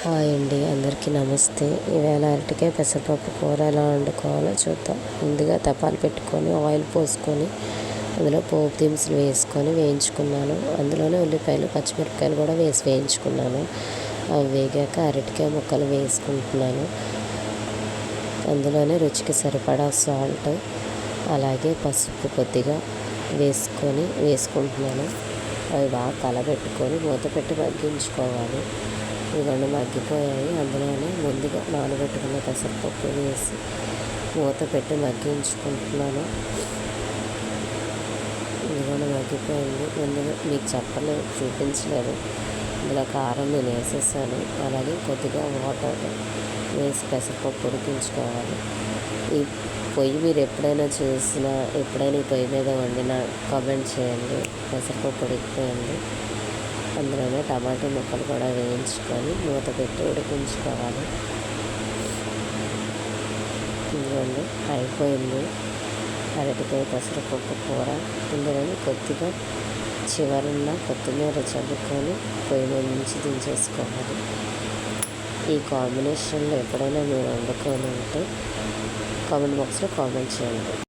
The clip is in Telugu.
హాయ్ అండి, అందరికీ నమస్తే. ఈవేళ అరటికాయ పెసరపప్పు కూర ఎలా వండుకోవాలో చూద్దాం. ముందుగా తపాలు పెట్టుకొని ఆయిల్ పోసుకొని అందులో పోపు దినుసులు వేసుకొని వేయించుకున్నాను. అందులోనే ఉల్లిపాయలు పచ్చిమిరపకాయలు కూడా వేయించుకున్నాను. అవి వేగాక అరటికాయ ముక్కలు వేసుకుంటున్నాను. అందులోనే రుచికి సరిపడా సాల్ట్, అలాగే పసుపు కొద్దిగా వేసుకుంటున్నాను. అవి బాగా కలబెట్టుకొని మూత పెట్టి మగ్గించుకోవాలి. ఇవన్నీ మగ్గిపోయాయి. అందులోనే ముందుగా నానబెట్టుకున్న పెసరపప్పు వేసి మూత పెట్టి మగ్గించుకుంటున్నాను. ఇదిగోండి మగ్గిపోయింది. ముందుగా మీకు చూపించలేదు. ఇందులో కారం నేను వేసేసాను. అలాగే కొద్దిగా వాటర్ వేసి పెసరపప్పు ఉడికించుకోవాలి. ఈ పొయ్యి మీరు ఎప్పుడైనా ఈ పొయ్యి మీద వండినా కామెంట్ చేయండి. పెసరపప్పు ఉడికిపోయింది. అందులోనే టమాటా ముక్కలు కూడా వేయించుకొని మూత పెట్టి ఉడికించుకోవాలి. ఇదిగోండి అయిపోయింది అరటికాయ పెసరపప్పు కూర. ఇందులోనే కొద్దిగా చివరన కొత్తిమీర చల్లుకొని పొయ్యి మీద నుంచి దించేసుకోవాలి. ఈ కాంబినేషన్లో ఎప్పుడైనా మీరు వండుకొని ఉంటే కామెంట్ బాక్స్లో కామెంట్ చేయండి.